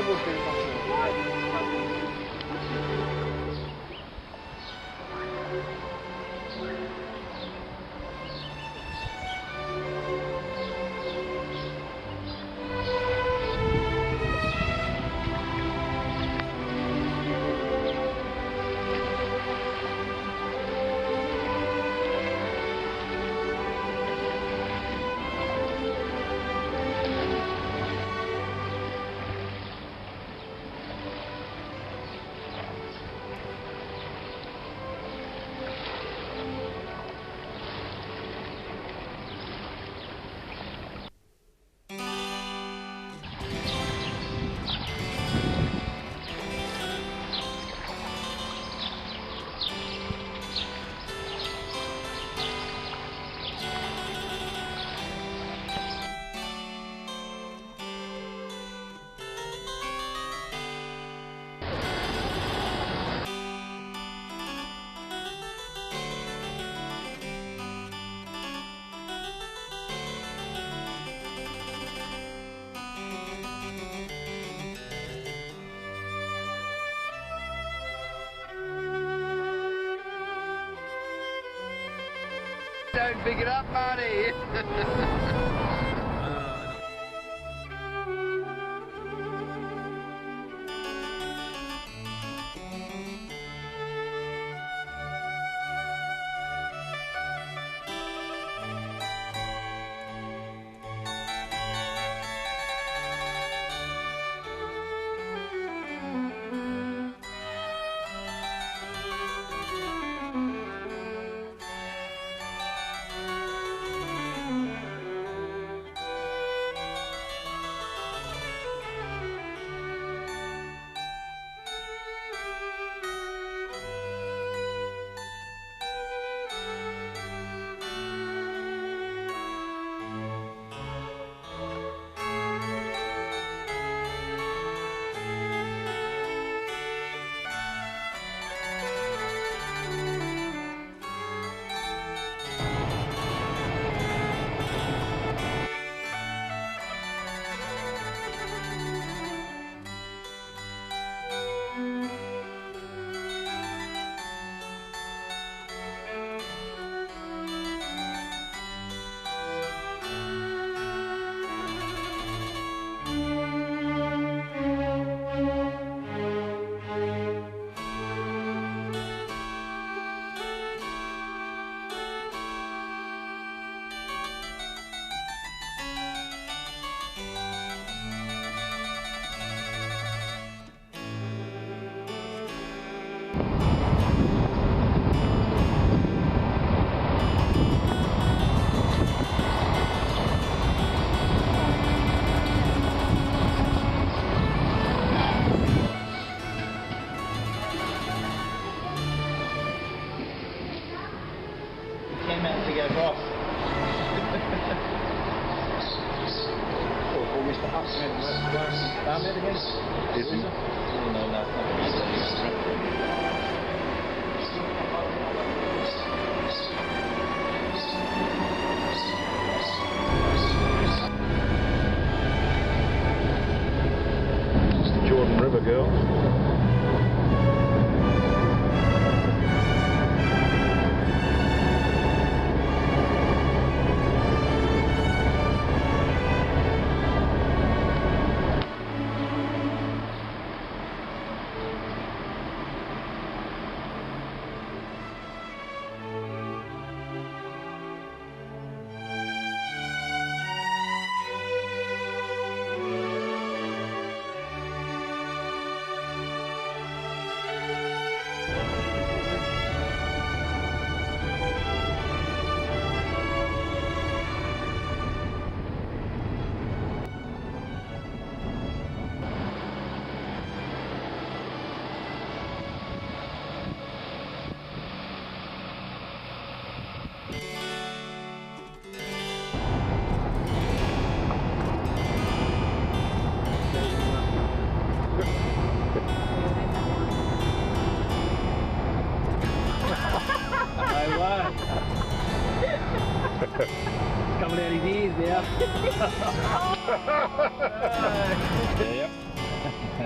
would be possible. Don't pick it up, Marty. River girl. Coming out his ears now. Yep.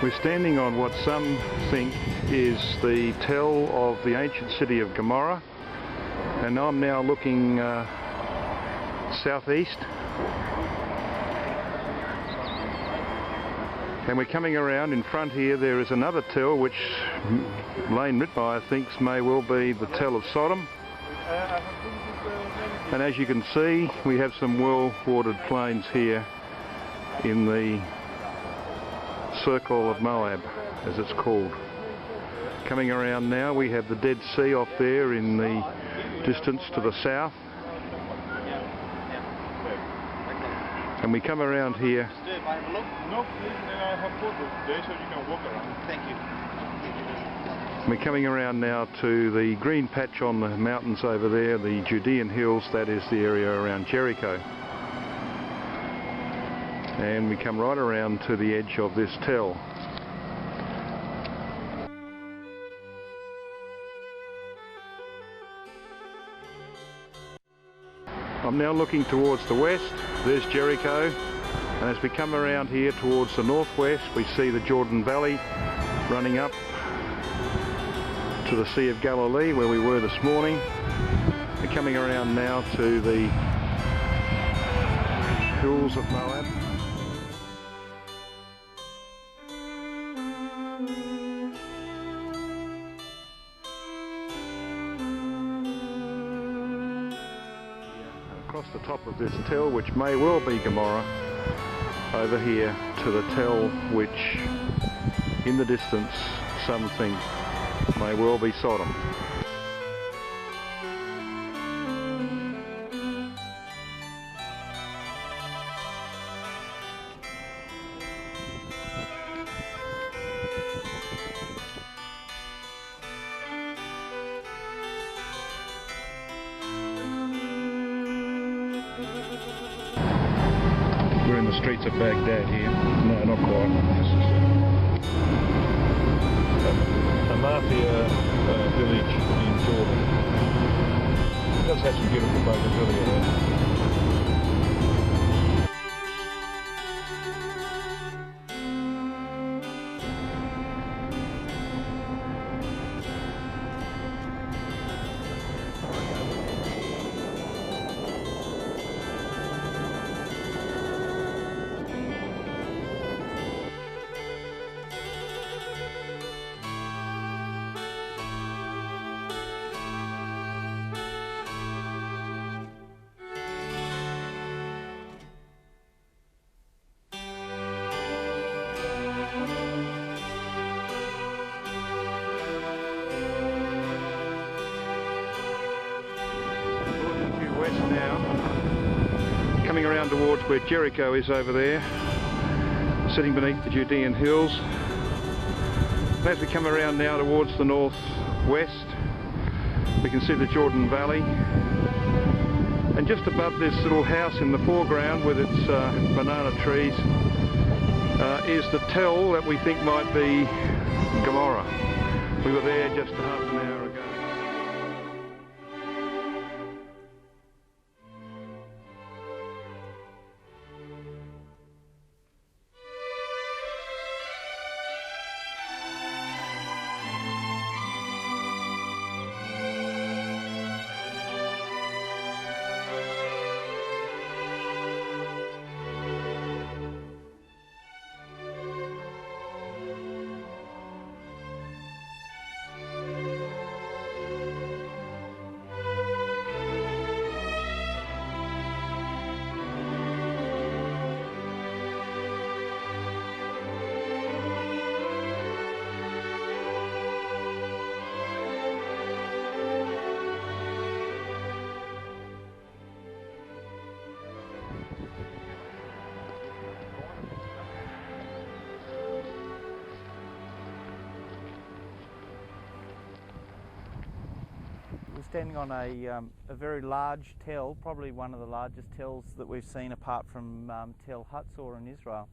We're standing on what some think is the tell of the ancient city of Gomorrah, and I'm now looking southeast, and we're coming around. In front here there is another tell which Lane Rittmeyer thinks may well be the tell of Sodom, and as you can see we have some well-watered plains here in the circle of Moab, as it's called. Coming around now, we have the Dead Sea off there in the distance to the south, and we come around here. We're coming around now to the green patch on the mountains over there, the Judean hills. That is the area around Jericho. And we come right around to the edge of this tell. I'm now looking towards the west. There's Jericho, and as we come around here towards the northwest we see the Jordan Valley running up to the Sea of Galilee where we were this morning. We're coming around now to the hills of Moab. Across the top of this tell, which may well be Gomorrah, over here to the tell which in the distance some think may well be Sodom. We're in the streets of Baghdad here. No, not quite. A mafia village in Jordan. It does have some beautiful bougainvillea there. Now, coming around towards where Jericho is over there, sitting beneath the Judean hills. And as we come around now towards the northwest, we can see the Jordan Valley, and just above this little house in the foreground with its banana trees is the tell that we think might be Gomorrah. We were there just half an hour ago. standing on a very large tell, probably one of the largest tells that we've seen apart from Tel Hatzor in Israel.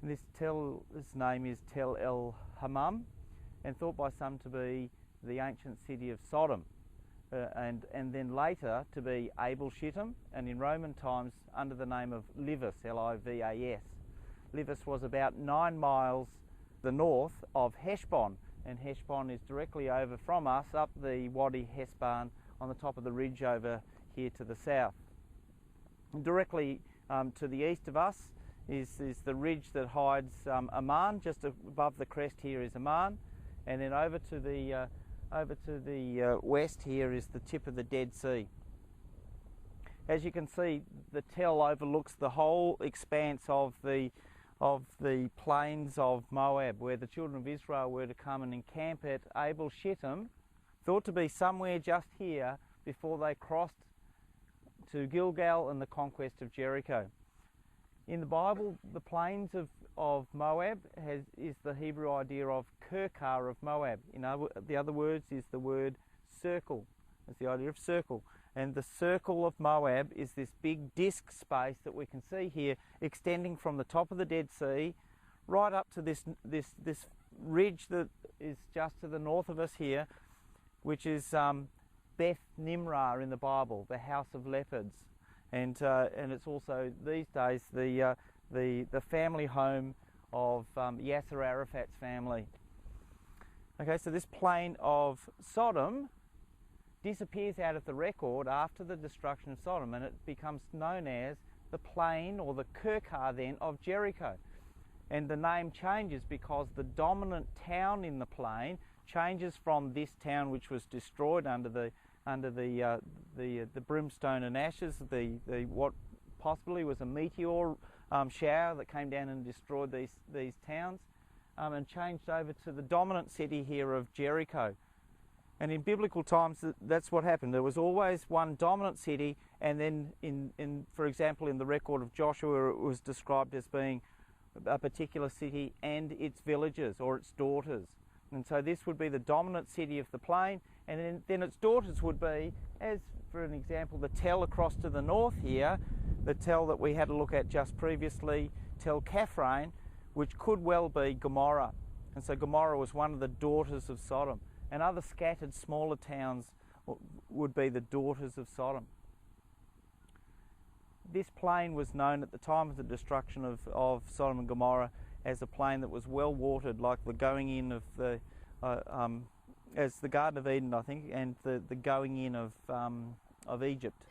And this tell's name is Tel El Hammam, and thought by some to be the ancient city of Sodom, and then later to be Abel Shittim, and in Roman times under the name of Livas, L-I-V-A-S. Livas was about 9 miles the north of Heshbon, and Heshbon is directly over from us up the Wadi Hesban on the top of the ridge over here to the south. And directly to the east of us is the ridge that hides Amman. Just above the crest here is Amman, and then over to the west here is the tip of the Dead Sea. As you can see, the tell overlooks the whole expanse of the plains of Moab, where the children of Israel were to come and encamp at Abel Shittim, thought to be somewhere just here before they crossed to Gilgal and the conquest of Jericho. In the Bible, the plains of Moab is the Hebrew idea of Kirkar of Moab. The other words is the word circle. It's the idea of circle. And the circle of Moab is this big disc space that we can see here, extending from the top of the Dead Sea right up to this ridge that is just to the north of us here, which is Beth Nimrah in the Bible, the house of leopards. And it's also these days the family home of Yasser Arafat's family. Okay, so this plain of Sodom disappears out of the record after the destruction of Sodom, and it becomes known as the plain, or the Kirkar then, of Jericho. And the name changes because the dominant town in the plain changes from this town, which was destroyed under the brimstone and ashes, what possibly was a meteor shower that came down and destroyed these towns, and changed over to the dominant city here of Jericho. And in biblical times, that's what happened. There was always one dominant city, and then, for example, in the record of Joshua, it was described as being a particular city and its villages or its daughters. And so this would be the dominant city of the plain, and then its daughters would be, as for an example, the tell across to the north here, the tell that we had a look at just previously, Tel Kaphrain, which could well be Gomorrah. And so Gomorrah was one of the daughters of Sodom. And other scattered smaller towns would be the daughters of Sodom. This plain was known at the time of the destruction of Sodom and Gomorrah as a plain that was well watered, like the going in of as the Garden of Eden, I think, and the going in of Egypt.